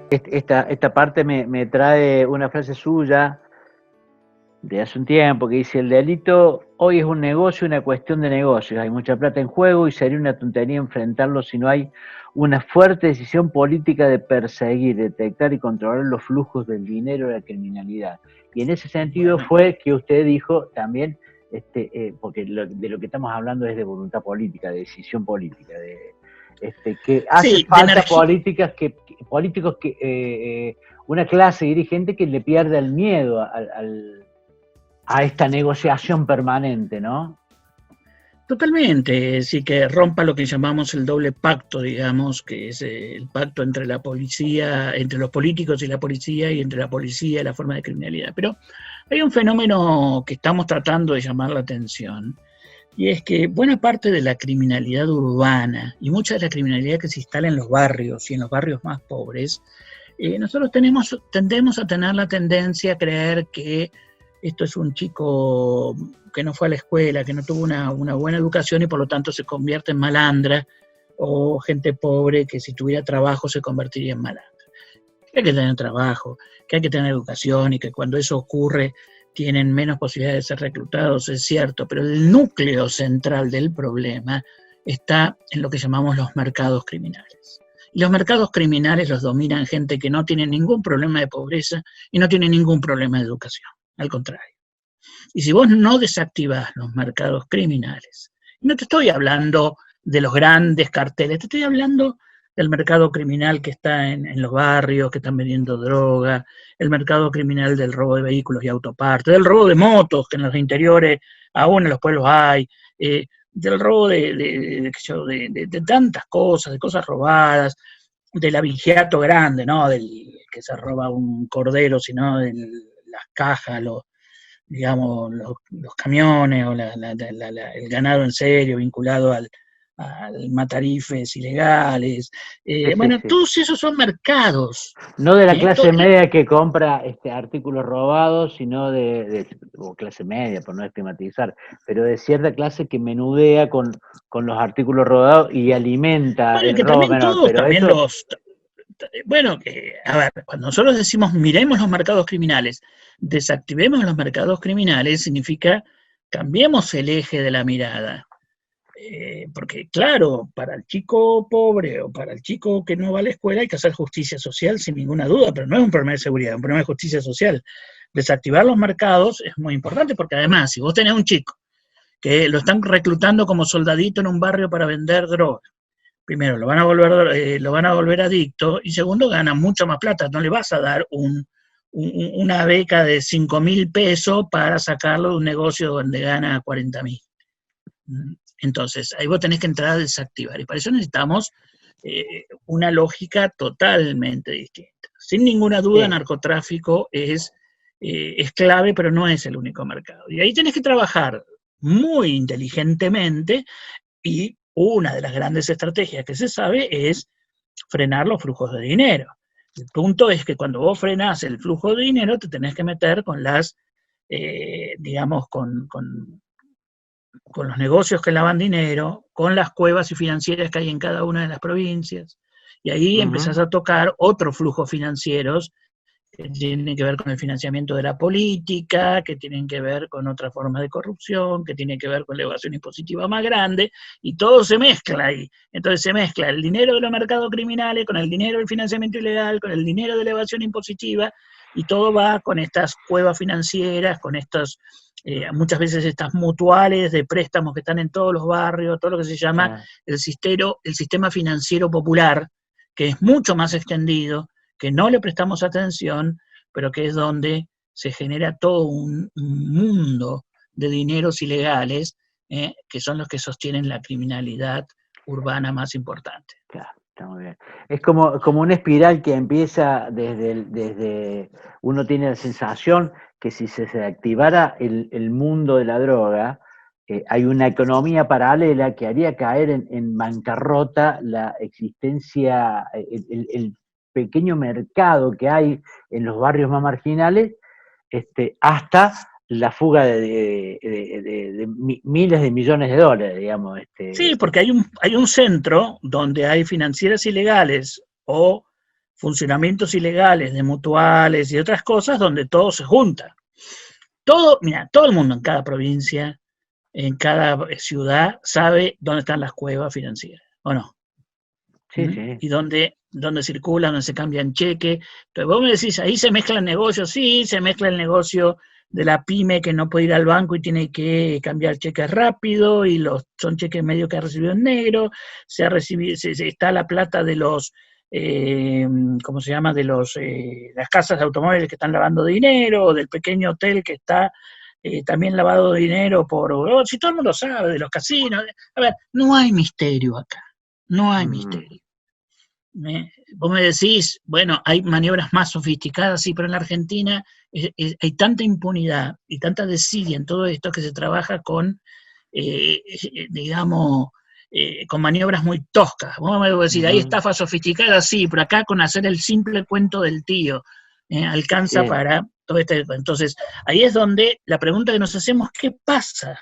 Esta parte me trae una frase suya de hace un tiempo que dice: el delito hoy es un negocio, una cuestión de negocios, hay mucha plata en juego y sería una tontería enfrentarlo si no hay una fuerte decisión política de perseguir, detectar y controlar los flujos del dinero de la criminalidad. Y en ese sentido fue que usted dijo también, porque de lo que estamos hablando es de voluntad política, de decisión política, que hace Sí, falta políticos una clase dirigente que le pierda el miedo a esta negociación permanente, ¿no? totalmente, sí, que rompa lo que llamamos el doble pacto, digamos, que es el pacto entre la policía, entre los políticos y la policía, y entre la policía y la forma de criminalidad. Pero hay un fenómeno que estamos tratando de llamar la atención, y es que buena parte de la criminalidad urbana y mucha de la criminalidad que se instala en los barrios y en los barrios más pobres, nosotros tendemos a tener la tendencia a creer que esto es un chico que no fue a la escuela, que no tuvo una buena educación y por lo tanto se convierte en malandra, o gente pobre que si tuviera trabajo se convertiría en malandra. Que hay que tener trabajo, que hay que tener educación y que cuando eso ocurre tienen menos posibilidades de ser reclutados, es cierto, pero el núcleo central del problema está en lo que llamamos los mercados criminales. Y los mercados criminales los dominan gente que no tiene ningún problema de pobreza y no tiene ningún problema de educación, al contrario. Y si vos no desactivás los mercados criminales, no te estoy hablando de los grandes carteles, te estoy hablando del mercado criminal que está en los barrios, que están vendiendo droga, el mercado criminal del robo de vehículos y autopartes, del robo de motos, que en los interiores aún en los pueblos hay, del robo de tantas cosas, de cosas robadas, del abigeato grande, ¿no? Del que se roba un cordero, sino de las cajas, digamos, los camiones o el ganado en serio vinculado al matarifes ilegales. Bueno, Sí. todos esos son mercados. No de la clase media que compra artículos robados, sino o clase media, por no estigmatizar, pero de cierta clase que menudea con los artículos robados y alimenta Bueno, y el que robo también menor. todos, Pero también esto, bueno, a ver, cuando nosotros decimos miremos los mercados criminales, desactivemos los mercados criminales, significa cambiemos el eje de la mirada. Porque claro, para el chico pobre o para el chico que no va a la escuela hay que hacer justicia social sin ninguna duda, pero no es un problema de seguridad, es un problema de justicia social. Desactivar los mercados es muy importante porque además, si vos tenés un chico que lo están reclutando como soldadito en un barrio para vender droga, primero lo van a volver adicto y segundo gana mucho más plata, no le vas a dar una beca de 5.000 pesos para sacarlo de un negocio donde gana 40.000. Entonces, ahí vos tenés que entrar a desactivar. Y para eso necesitamos una lógica totalmente distinta. Sin ninguna duda, sí. narcotráfico es clave, pero no es el único mercado. Y ahí tenés que trabajar muy inteligentemente y una de las grandes estrategias que se sabe es frenar los flujos de dinero. El punto es que cuando vos frenás el flujo de dinero, te tenés que meter con digamos, con los negocios que lavan dinero, con las cuevas y financieras que hay en cada una de las provincias, y ahí empezás a tocar otros flujos financieros que tienen que ver con el financiamiento de la política, que tienen que ver con otras formas de corrupción, que tienen que ver con la evasión impositiva más grande, y todo se mezcla ahí. Entonces se mezcla el dinero de los mercados criminales con el dinero del financiamiento ilegal, con el dinero de la evasión impositiva, y todo va con estas cuevas financieras, con estos, muchas veces estas mutuales de préstamos que están en todos los barrios, todo lo que se llama el sistema financiero popular, que es mucho más extendido, que no le prestamos atención, pero que es donde se genera todo un mundo de dineros ilegales, que son los que sostienen la criminalidad urbana más importante. Claro, está muy bien. Es como una espiral que empieza desde uno tiene la sensación que si se activara el mundo de la droga, hay una economía paralela que haría caer en bancarrota la existencia, el pequeño mercado que hay en los barrios más marginales, hasta la fuga de miles de millones de dólares, digamos. Sí, porque hay un centro donde hay financieras ilegales o funcionamientos ilegales de mutuales y otras cosas donde todo se junta. Todo, mira, todo el mundo en cada provincia, en cada ciudad, sabe dónde están las cuevas financieras, ¿o no? Sí, sí. Y dónde circulan, dónde se cambian cheques. Entonces vos me decís, ahí se mezcla el negocio, sí, se mezcla el negocio de la pyme que no puede ir al banco y tiene que cambiar cheques rápido, y son cheques medio que ha recibido en negro, se ha recibido, está la plata de los, ¿cómo se llama? De las casas de automóviles que están lavando dinero, o del pequeño hotel que está también lavado de dinero si todo el mundo sabe, de los casinos. A ver, no hay misterio acá, no hay misterio. Vos me decís, bueno, hay maniobras más sofisticadas, sí, pero en la Argentina hay tanta impunidad y tanta desidia en todo esto que se trabaja con, digamos, con maniobras muy toscas. Vos me decís, hay estafas sofisticadas, sí, pero acá con hacer el simple cuento del tío alcanza para todo este. Entonces, ahí es donde la pregunta que nos hacemos, ¿qué pasa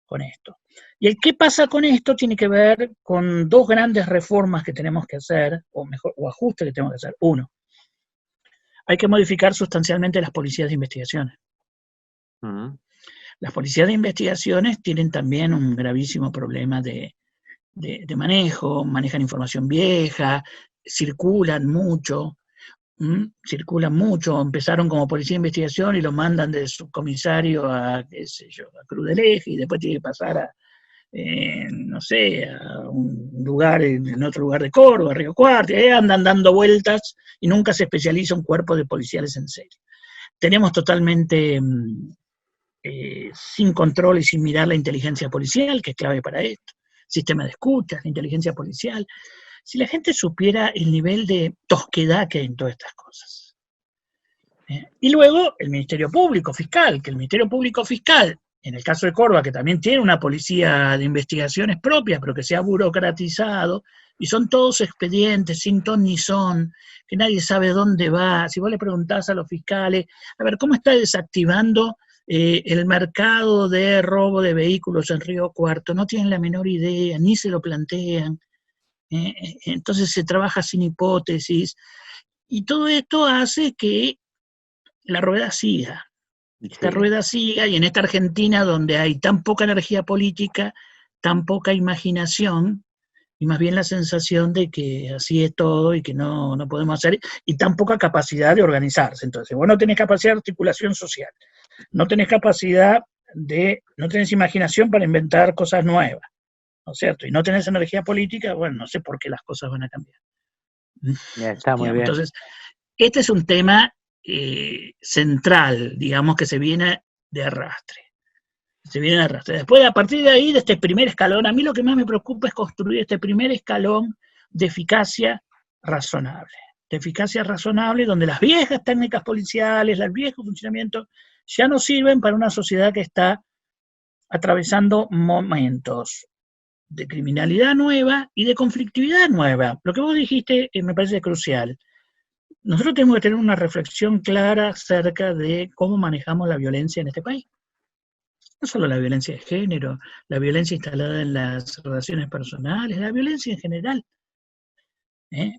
con esto? Y el qué pasa con esto tiene que ver con dos grandes reformas que tenemos que hacer, o ajustes que tenemos que hacer. Uno, hay que modificar sustancialmente las policías de investigaciones. Las policías de investigaciones tienen también un gravísimo problema de manejo, manejan información vieja, circulan mucho, empezaron como policía de investigación y lo mandan de subcomisario a, qué sé yo, a Cruz del Eje, y después tiene que pasar a, no sé, a un lugar, en otro lugar de Córdoba, Río Cuarto, y ahí andan dando vueltas y nunca se especializa un cuerpo de policiales en serio. Tenemos totalmente sin control y sin mirar la inteligencia policial, que es clave para esto, sistema de escuchas, la inteligencia policial. Si la gente supiera el nivel de tosquedad que hay en todas estas cosas. Y luego el Ministerio Público Fiscal, que el Ministerio Público Fiscal, en el caso de Córdoba, que también tiene una policía de investigaciones propias, pero que se ha burocratizado, y son todos expedientes, sin ton ni son, que nadie sabe dónde va. Si vos le preguntás a los fiscales, a ver, ¿cómo está desactivando el mercado de robo de vehículos en Río Cuarto? No tienen la menor idea, ni se lo plantean. Entonces se trabaja sin hipótesis, y todo esto hace que la rueda siga. Esta rueda siga, y en esta Argentina donde hay tan poca energía política, tan poca imaginación, y más bien la sensación de que así es todo y que no podemos hacer, y tan poca capacidad de organizarse. Entonces, vos no tenés capacidad de articulación social, no tenés no tenés imaginación para inventar cosas nuevas, ¿no es cierto? Y no tenés energía política, bueno, no sé por qué las cosas van a cambiar. Está muy bien. Entonces, este es un tema central, digamos, que se viene de arrastre. Después, a partir de ahí, de este primer escalón, a mí lo que más me preocupa es construir este primer escalón de eficacia razonable. De eficacia razonable, donde las viejas técnicas policiales, los viejos funcionamientos, ya no sirven para una sociedad que está atravesando momentos de criminalidad nueva y de conflictividad nueva. Lo que vos dijiste me parece crucial. Nosotros tenemos que tener una reflexión clara acerca de cómo manejamos la violencia en este país. No solo la violencia de género, la violencia instalada en las relaciones personales, la violencia en general.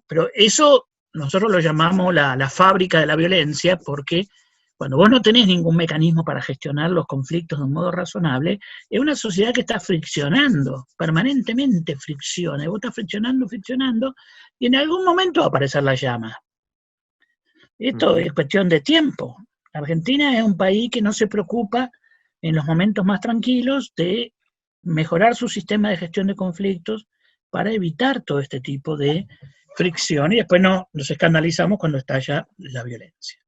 Pero eso nosotros lo llamamos la fábrica de la violencia, porque cuando vos no tenés ningún mecanismo para gestionar los conflictos de un modo razonable, es una sociedad que está friccionando, permanentemente fricciona, y vos estás friccionando, y en algún momento va a aparecer la llama. Esto es cuestión de tiempo. Argentina es un país que no se preocupa en los momentos más tranquilos de mejorar su sistema de gestión de conflictos para evitar todo este tipo de fricción, y después nos escandalizamos cuando estalla la violencia.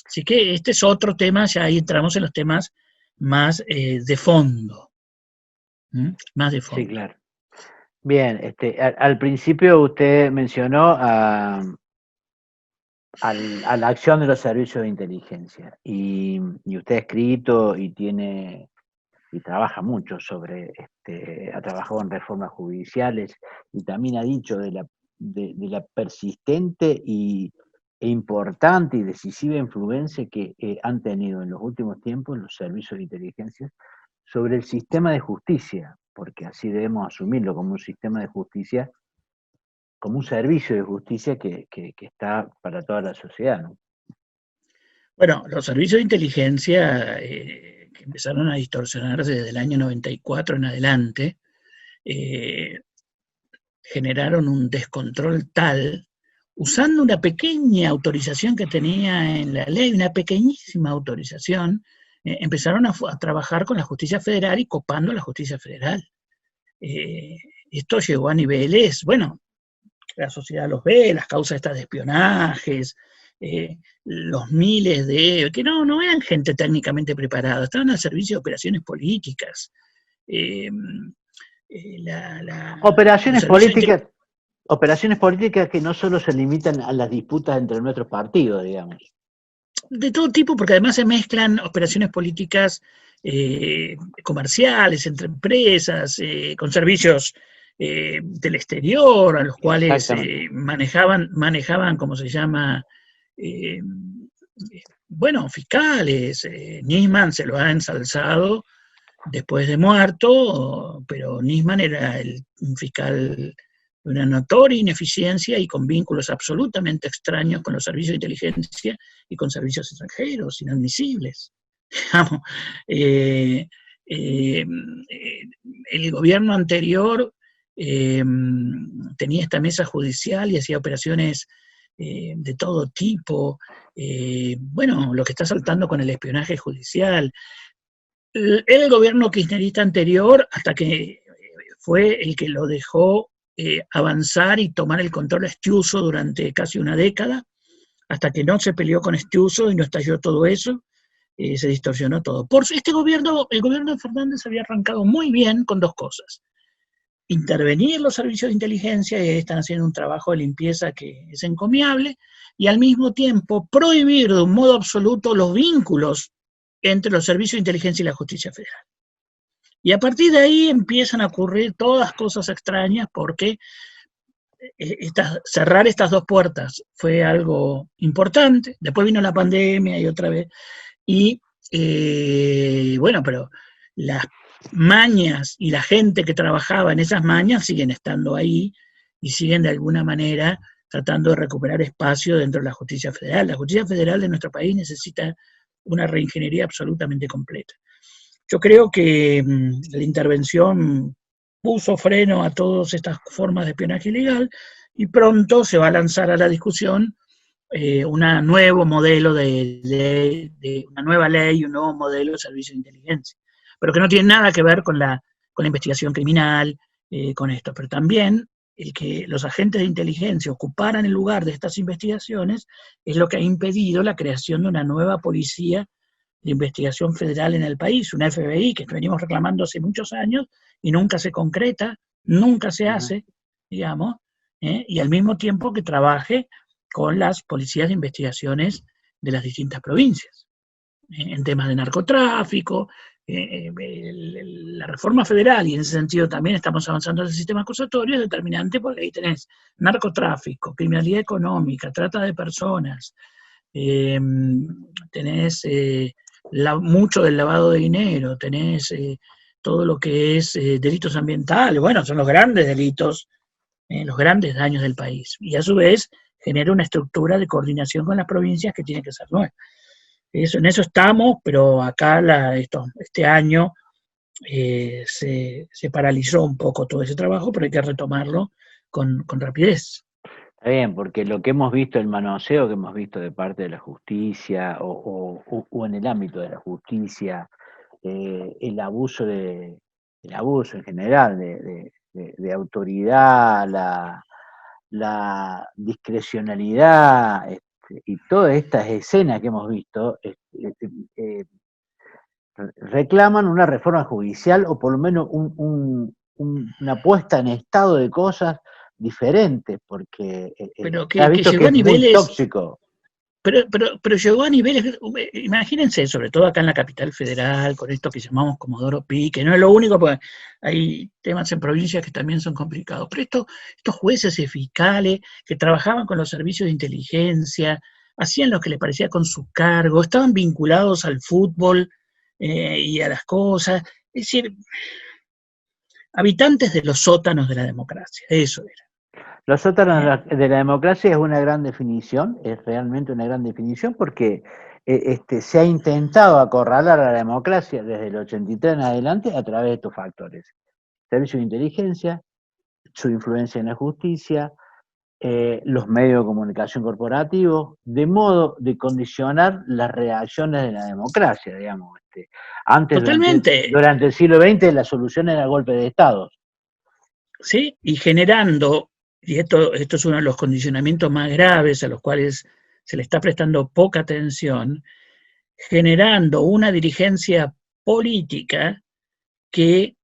Así que este es otro tema, ya ahí entramos en los temas más de fondo. Más de fondo. Sí, claro. Bien, al principio usted mencionó a la acción de los servicios de inteligencia, y usted ha escrito y trabaja mucho sobre, ha trabajado en reformas judiciales, y también ha dicho de la persistente e importante y decisiva influencia que han tenido en los últimos tiempos los servicios de inteligencia sobre el sistema de justicia, porque así debemos asumirlo como un sistema de justicia como un servicio de justicia que está para toda la sociedad, ¿no? Bueno, los servicios de inteligencia que empezaron a distorsionarse desde el año 94 en adelante, eh, generaron un descontrol tal, usando una pequeña autorización que tenía en la ley, una pequeñísima autorización, empezaron a trabajar con la justicia federal y copando la justicia federal. Esto llegó a niveles, bueno, la sociedad los ve, las causas estas de espionajes, los miles que no eran gente técnicamente preparada, estaban al servicio de operaciones políticas. Eh, Operaciones políticas, operaciones políticas que no solo se limitan a las disputas entre nuestros partidos, digamos. De todo tipo, porque además se mezclan operaciones políticas comerciales entre empresas, con servicios del exterior, a los cuales manejaban, ¿cómo se llama? Bueno, fiscales. Nisman se lo ha ensalzado después de muerto, pero Nisman era un fiscal de una notoria ineficiencia y con vínculos absolutamente extraños con los servicios de inteligencia y con servicios extranjeros, inadmisibles. El gobierno anterior tenía esta mesa judicial y hacía operaciones de todo tipo. Bueno, lo que está saltando con el espionaje judicial. El gobierno kirchnerista anterior, hasta que fue el que lo dejó avanzar y tomar el control a Estiuso durante casi una década, hasta que no se peleó con Estiuso y no estalló todo eso, se distorsionó todo. Por este gobierno, el gobierno de Fernández había arrancado muy bien con dos cosas: intervenir los servicios de inteligencia, y están haciendo un trabajo de limpieza que es encomiable, y al mismo tiempo prohibir de un modo absoluto los vínculos entre los servicios de inteligencia y la justicia federal. Y a partir de ahí empiezan a ocurrir todas cosas extrañas, porque cerrar estas dos puertas fue algo importante. Después vino la pandemia y otra vez. Y bueno, pero las mañas y la gente que trabajaba en esas mañas siguen estando ahí y siguen de alguna manera tratando de recuperar espacio dentro de la justicia federal. La justicia federal de nuestro país necesita una reingeniería absolutamente completa. Yo creo que la intervención puso freno a todas estas formas de espionaje ilegal y pronto se va a lanzar a la discusión un nuevo modelo de una nueva ley, un nuevo modelo de servicio de inteligencia, pero que no tiene nada que ver con la investigación criminal, con esto, pero también el que los agentes de inteligencia ocuparan el lugar de estas investigaciones es lo que ha impedido la creación de una nueva policía de investigación federal en el país, una FBI que venimos reclamando hace muchos años y nunca se concreta, nunca se hace, digamos, y al mismo tiempo que trabaje con las policías de investigaciones de las distintas provincias, en temas de narcotráfico, la reforma federal, y en ese sentido también estamos avanzando en el sistema acusatorio, es determinante porque ahí tenés narcotráfico, criminalidad económica, trata de personas, tenés mucho del lavado de dinero, tenés todo lo que es delitos ambientales, bueno, son los grandes delitos, los grandes daños del país, y a su vez genera una estructura de coordinación con las provincias que tiene que ser nueva. En eso estamos, pero acá este año se paralizó un poco todo ese trabajo, pero hay que retomarlo con rapidez. Está bien, porque lo que hemos visto, el manoseo que hemos visto de parte de la justicia o en el ámbito de la justicia, el abuso en general de autoridad, la discrecionalidad, y todas estas escenas que hemos visto reclaman una reforma judicial o por lo menos una puesta en estado de cosas diferentes, porque pero has visto que es muy tóxico. Pero llegó a niveles, imagínense, sobre todo acá en la capital federal, con esto que llamamos Comodoro Pi, que no es lo único, porque hay temas en provincias que también son complicados, pero estos jueces y fiscales que trabajaban con los servicios de inteligencia, hacían lo que les parecía con su cargo, estaban vinculados al fútbol y a las cosas, es decir, habitantes de los sótanos de la democracia, eso era. Los sótanos de la democracia es una gran definición, es realmente una gran definición porque se ha intentado acorralar a la democracia desde el 83 en adelante a través de estos factores. Servicio de inteligencia, su influencia en la justicia, los medios de comunicación corporativos, de modo de condicionar las reacciones de la democracia, digamos. Antes, Totalmente, durante el siglo XX, la solución era golpe de Estado. ¿sí? Y generando, y esto es uno de los condicionamientos más graves a los cuales se le está prestando poca atención, generando una dirigencia política que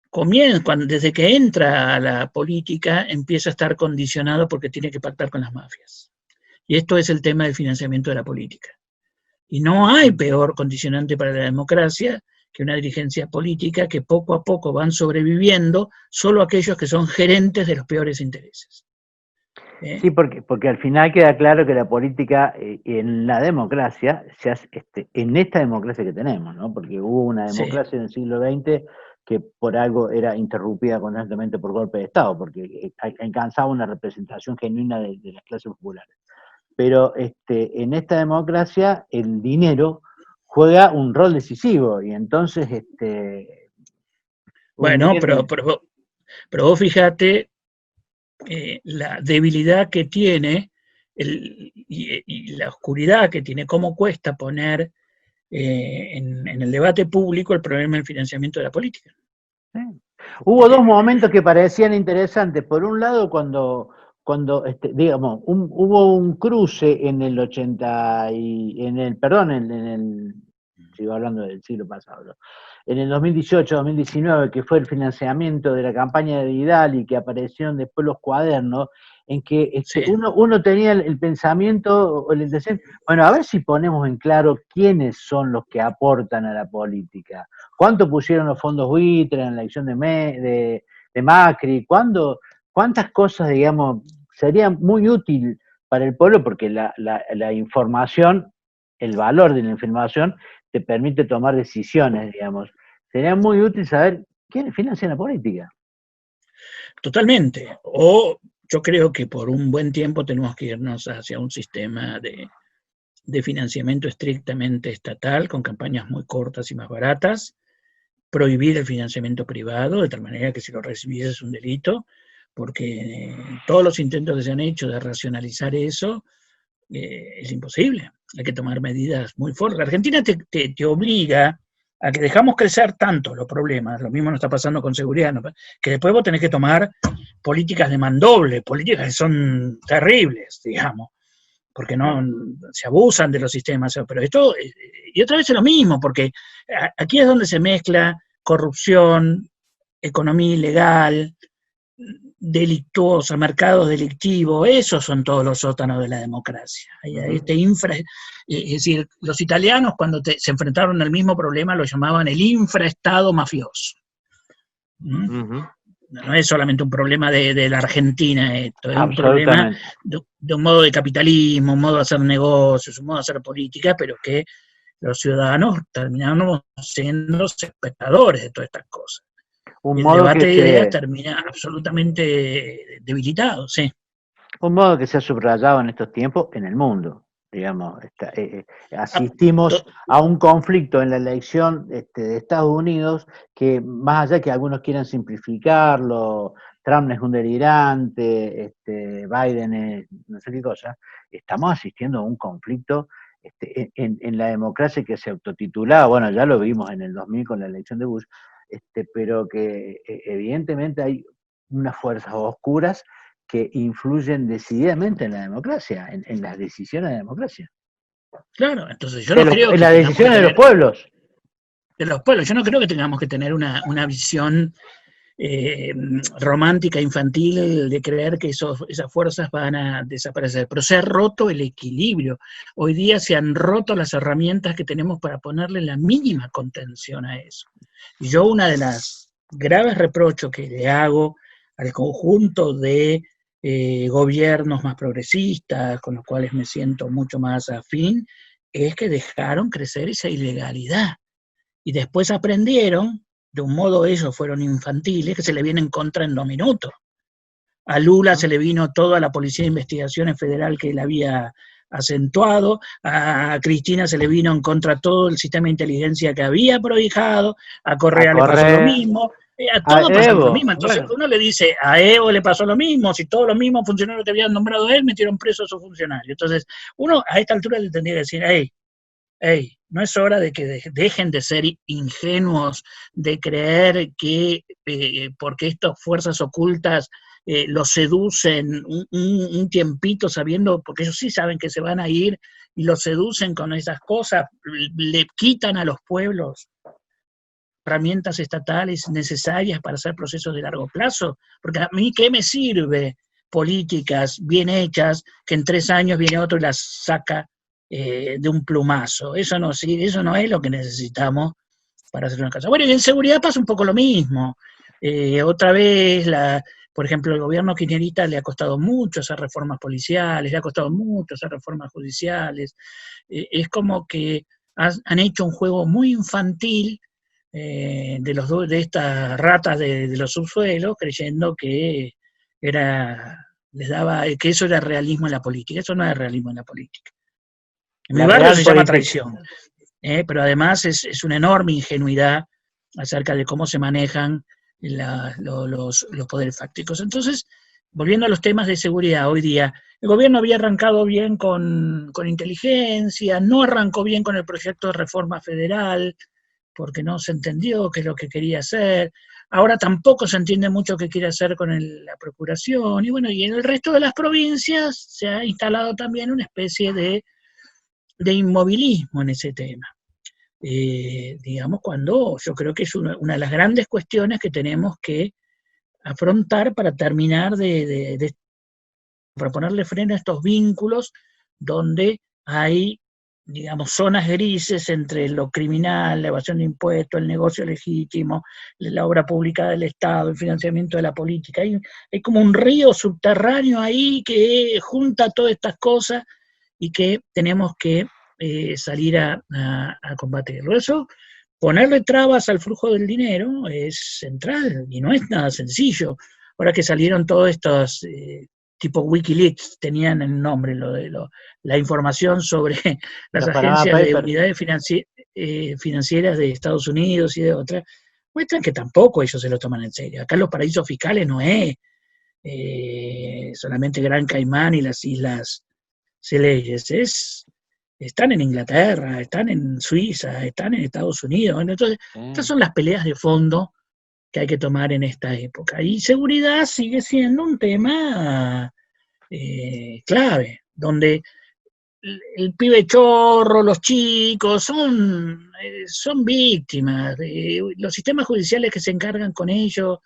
comienza, desde que entra a la política, empieza a estar condicionado porque tiene que pactar con las mafias. Y esto es el tema del financiamiento de la política. Y no hay peor condicionante para la democracia que una dirigencia política que poco a poco van sobreviviendo solo aquellos que son gerentes de los peores intereses. Sí, porque al final queda claro que la política en la democracia, en esta democracia que tenemos, ¿no? Porque hubo una democracia en el siglo XX que por algo era interrumpida constantemente por golpe de Estado, porque alcanzaba una representación genuina de las clases populares. Pero en esta democracia el dinero juega un rol decisivo y entonces bueno, pero vos fíjate la debilidad que tiene y la oscuridad que tiene, cómo cuesta poner en el debate público el problema del financiamiento de la política. Sí. Hubo dos momentos que parecían interesantes. Por un lado, cuando digamos, hubo un cruce en el 80 y sigo hablando del siglo pasado, en el 2018-2019, que fue el financiamiento de la campaña de Vidal y que aparecieron después los cuadernos, en que uno tenía el pensamiento o la intención, bueno, a ver si ponemos en claro quiénes son los que aportan a la política. ¿Cuánto pusieron los fondos buitre en la elección de Macri? ¿Cuántas cosas, digamos, serían muy útil para el pueblo? Porque la información, el valor de la información, te permite tomar decisiones, digamos. Sería muy útil saber quiénes financian la política. Totalmente. O yo creo que por un buen tiempo tenemos que irnos hacia un sistema de financiamiento estrictamente estatal, con campañas muy cortas y más baratas, prohibir el financiamiento privado, de tal manera que si lo recibís es un delito, porque todos los intentos que se han hecho de racionalizar eso es imposible. Hay que tomar medidas muy fuertes. La Argentina te obliga a que dejamos crecer tanto los problemas, lo mismo nos está pasando con seguridad, ¿no? Que después vos tenés que tomar políticas de mandoble, políticas que son terribles, digamos, porque no se abusan de los sistemas, pero esto, y otra vez es lo mismo, porque aquí es donde se mezcla corrupción, economía ilegal, delictuosa, mercados delictivos, esos son todos los sótanos de la democracia. Es decir, los italianos cuando se enfrentaron al mismo problema lo llamaban el infraestado mafioso. No es solamente un problema de la Argentina esto, es un problema de un modo de capitalismo, un modo de hacer negocios, un modo de hacer política, pero que los ciudadanos terminamos siendo espectadores de todas estas cosas. El debate de ideas termina absolutamente debilitado, sí. Un modo que se ha subrayado en estos tiempos en el mundo, digamos. Asistimos a un conflicto en la elección de Estados Unidos que, más allá que algunos quieran simplificarlo, Trump es un delirante, Biden es no sé qué cosa, estamos asistiendo a un conflicto en la democracia que se autotitulaba, bueno, ya lo vimos en el 2000 con la elección de Bush, pero que evidentemente hay unas fuerzas oscuras que influyen decididamente en la democracia, en las decisiones de la democracia. Claro, entonces yo no creo que en las decisiones de los pueblos. De los pueblos, yo no creo que tengamos que tener una visión romántica, infantil, de creer que esas fuerzas van a desaparecer, pero se ha roto el equilibrio. Hoy día se han roto las herramientas que tenemos para ponerle la mínima contención a eso. Y yo una de las graves reproches que le hago al conjunto de gobiernos más progresistas, con los cuales me siento mucho más afín, es que dejaron crecer esa ilegalidad. Y después aprendieron, de un modo ellos fueron infantiles, que se le viene en contra en 2 minutos. A Lula se le vino toda la Policía de Investigaciones Federal que él había acentuado, a Cristina se le vino en contra todo el sistema de inteligencia que había prohijado, a Correa le pasó lo mismo, a todo pasaron lo mismo. Entonces uno le dice, a Evo le pasó lo mismo, si todos los mismos funcionarios que habían nombrado él metieron presos a sus funcionarios. Entonces uno a esta altura le tendría que decir, hey, no es hora de que dejen de ser ingenuos, de creer que porque estas fuerzas ocultas los seducen un tiempito sabiendo, porque ellos sí saben que se van a ir, y los seducen con esas cosas, le quitan a los pueblos herramientas estatales necesarias para hacer procesos de largo plazo, porque a mí ¿qué me sirve políticas bien hechas que en 3 años viene otro y las saca de un plumazo? Eso no es lo que necesitamos para hacer una cosa. Bueno, y en seguridad pasa un poco lo mismo. Otra vez, por ejemplo, el gobierno kirchnerista le ha costado mucho hacer reformas policiales, le ha costado mucho hacer reformas judiciales. Es como que han hecho un juego muy infantil de estas ratas de los subsuelos, creyendo que que eso era realismo en la política. Eso no es realismo en la política. En mi barrio se llama traición, pero además es una enorme ingenuidad acerca de cómo se manejan los poderes fácticos. Entonces, volviendo a los temas de seguridad, hoy día, el gobierno había arrancado bien con inteligencia, no arrancó bien con el proyecto de reforma federal, porque no se entendió qué es lo que quería hacer. Ahora tampoco se entiende mucho qué quiere hacer con la procuración. Y bueno, y en el resto de las provincias se ha instalado también una especie de inmovilismo en ese tema. Digamos, cuando yo creo que es una de las grandes cuestiones que tenemos que afrontar para terminar para ponerle freno a estos vínculos donde hay, digamos, zonas grises entre lo criminal, la evasión de impuestos, el negocio legítimo, la obra pública del Estado, el financiamiento de la política. Hay como un río subterráneo ahí que junta todas estas cosas y que tenemos que salir a combatirlo. Eso, ponerle trabas al flujo del dinero es central y no es nada sencillo. Ahora que salieron todos estos tipo Wikileaks, tenían el nombre, la información sobre las agencias de unidades financieras de Estados Unidos y de otras, muestran que tampoco ellos se lo toman en serio. Acá los paraísos fiscales no es solamente Gran Caimán y las Islas Celeyes, están en Inglaterra, están en Suiza, están en Estados Unidos. Entonces, estas son las peleas de fondo que hay que tomar en esta época. Y seguridad sigue siendo un tema clave, donde el pibe chorro, los chicos, son víctimas. Los sistemas judiciales que se encargan con ellos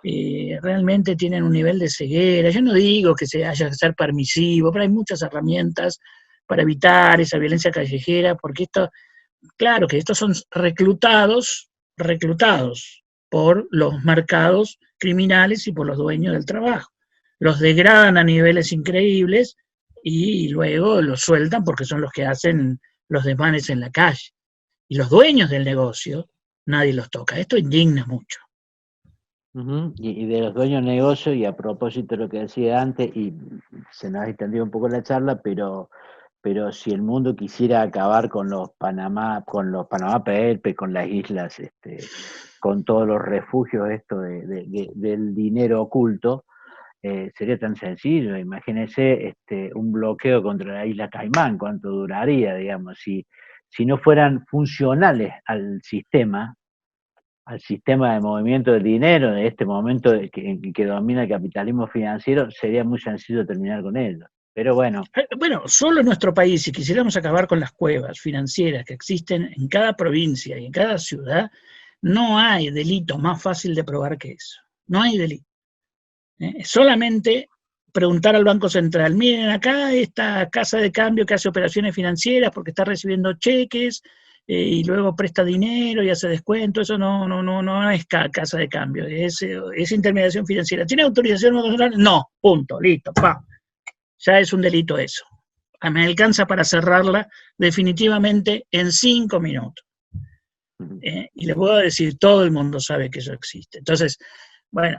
realmente tienen un nivel de ceguera. Yo no digo que se haya que ser permisivo, pero hay muchas herramientas para evitar esa violencia callejera, porque claro que estos son reclutados por los mercados criminales y por los dueños del trabajo. Los degradan a niveles increíbles y luego los sueltan porque son los que hacen los desmanes en la calle. Y los dueños del negocio, nadie los toca. Esto indigna mucho. Y de los dueños de negocio, y a propósito de lo que decía antes, y se nos ha extendido un poco la charla, pero si el mundo quisiera acabar con los Panamá Papers, con las islas, con todos los refugios del dinero oculto, sería tan sencillo. Imagínense un bloqueo contra la isla Caimán, cuánto duraría, digamos, si no fueran funcionales al sistema de movimiento del dinero, de este momento que domina el capitalismo financiero, sería muy sencillo terminar con ello. Pero bueno. Bueno, solo en nuestro país, si quisiéramos acabar con las cuevas financieras que existen en cada provincia y en cada ciudad, no hay delito más fácil de probar que eso. No hay delito. Solamente preguntar al Banco Central, miren acá esta casa de cambio que hace operaciones financieras porque está recibiendo cheques y luego presta dinero y hace descuento, eso no es casa de cambio, es intermediación financiera. ¿Tiene autorización Banco Central? No, punto, listo, pa. Ya es un delito eso. Me alcanza para cerrarla definitivamente en 5 minutos. Y les puedo decir, todo el mundo sabe que eso existe. Entonces, bueno,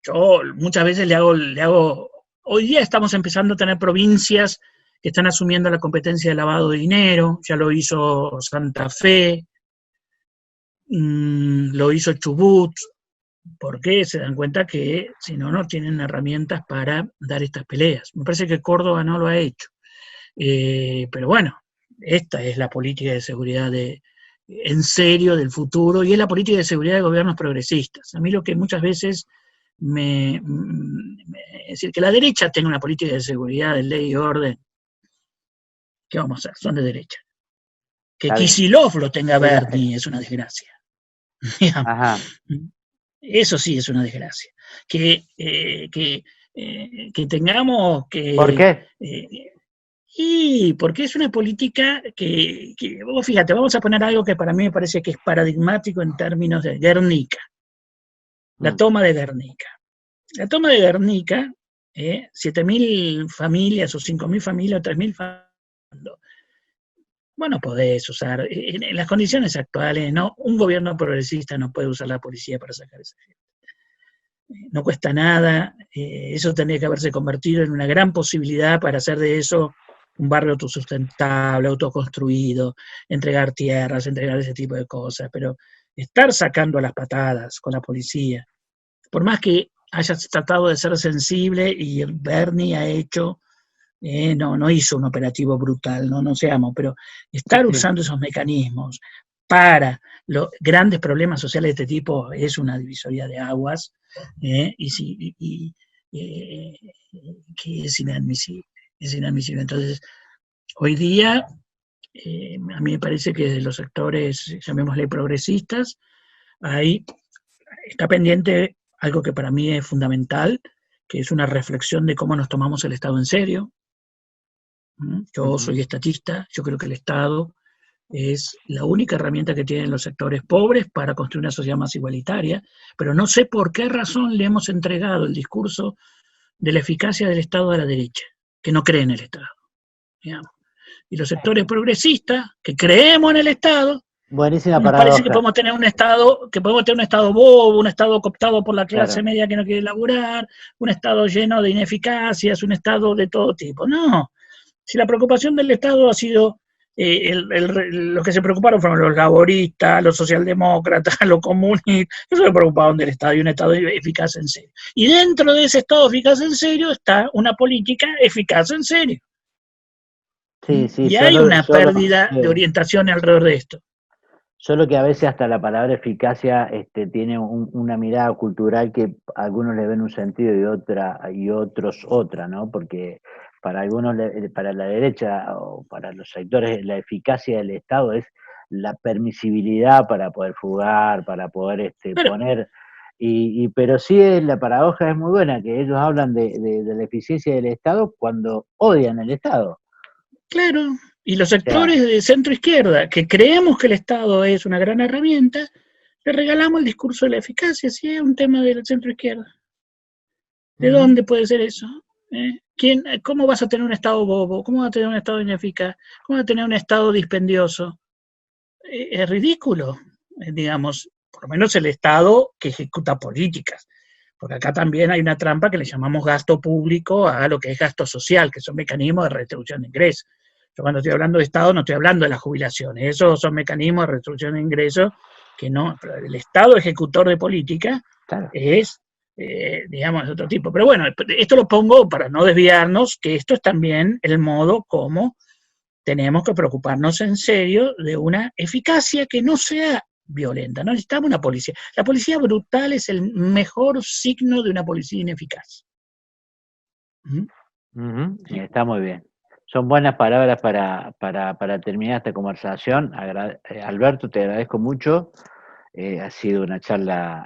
yo muchas veces le hago, hoy día estamos empezando a tener provincias que están asumiendo la competencia de lavado de dinero, ya lo hizo Santa Fe, lo hizo Chubut, porque se dan cuenta que si no, no tienen herramientas para dar estas peleas. Me parece que Córdoba no lo ha hecho. Pero bueno, esta es la política de seguridad en serio del futuro, y es la política de seguridad de gobiernos progresistas. A mí lo que muchas veces es decir, que la derecha tenga una política de seguridad, de ley y orden, ¿qué vamos a hacer? Son de derecha. Que Kicillof lo tenga Bernie es una desgracia. Ajá. Eso sí es una desgracia. Que tengamos que... ¿Por qué? Y porque es una política vos fíjate, vamos a poner algo que para mí me parece que es paradigmático en términos de Guernica. La toma de Guernica. La toma de Guernica, 7.000 familias o 5.000 familias o 3.000 familias, vos no podés usar, en las condiciones actuales, ¿no? Un gobierno progresista no puede usar la policía para sacar esa gente. No cuesta nada, eso tendría que haberse convertido en una gran posibilidad para hacer de eso un barrio autosustentable, autoconstruido, entregar tierras, entregar ese tipo de cosas, pero estar sacando a las patadas con la policía, por más que hayas tratado de ser sensible y Bernie ha hecho, no hizo un operativo brutal, no seamos, pero estar usando esos mecanismos para los grandes problemas sociales de este tipo es una divisoria de aguas, que es inadmisible. Es inadmisible. Entonces, hoy día, a mí me parece que de los sectores, llamémosle progresistas, ahí está pendiente algo que para mí es fundamental, que es una reflexión de cómo nos tomamos el Estado en serio. Yo soy estatista, yo creo que el Estado es la única herramienta que tienen los sectores pobres para construir una sociedad más igualitaria, pero no sé por qué razón le hemos entregado el discurso de la eficacia del Estado a la derecha, que no cree en el Estado. Digamos. Y los sectores progresistas, que creemos en el Estado, buenísima nos parece que podemos tener un Estado, bobo, un Estado cooptado por la clase media que no quiere laburar, un Estado lleno de ineficacias, un Estado de todo tipo. No, si la preocupación del Estado ha sido, los que se preocuparon fueron los laboristas, los socialdemócratas, los comunistas, ellos se preocuparon del Estado y un Estado eficaz en serio. Y dentro de ese Estado eficaz en serio está una política eficaz en serio. Sí, y hay una pérdida de orientación alrededor de esto. Solo que a veces hasta la palabra eficacia tiene una mirada cultural que algunos le ven un sentido y otros otra, ¿no? Porque para algunos, para la derecha o para los sectores, la eficacia del Estado es la permisibilidad para poder fugar, para poder poner... pero sí, la paradoja es muy buena, que ellos hablan de la eficiencia del Estado cuando odian el Estado. Claro, y los sectores de centro izquierda, que creemos que el Estado es una gran herramienta, le regalamos el discurso de la eficacia, si es un tema del centro izquierda. ¿De dónde puede ser eso? ¿Cómo vas a tener un Estado bobo? ¿Cómo vas a tener un Estado ineficaz? ¿Cómo vas a tener un Estado dispendioso? Es ridículo, digamos, por lo menos el Estado que ejecuta políticas. Porque acá también hay una trampa que le llamamos gasto público a lo que es gasto social, que son mecanismos de redistribución de ingresos. Yo cuando estoy hablando de Estado no estoy hablando de las jubilaciones, esos son mecanismos de redistribución de ingresos que no, pero el Estado ejecutor de política es, digamos, otro tipo. Pero bueno, esto lo pongo para no desviarnos, que esto es también el modo como tenemos que preocuparnos en serio de una eficacia que no sea violenta, no necesitamos una policía. La policía brutal es el mejor signo de una policía ineficaz. Está muy bien. Son buenas palabras para terminar esta conversación. Alberto, te agradezco mucho. Ha sido una charla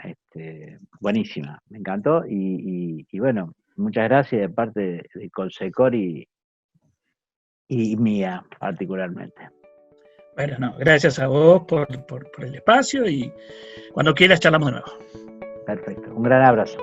buenísima, me encantó. Y bueno, muchas gracias de parte de Colsecor y mía particularmente. Bueno, no, gracias a vos por el espacio y cuando quieras charlamos de nuevo. Perfecto, un gran abrazo.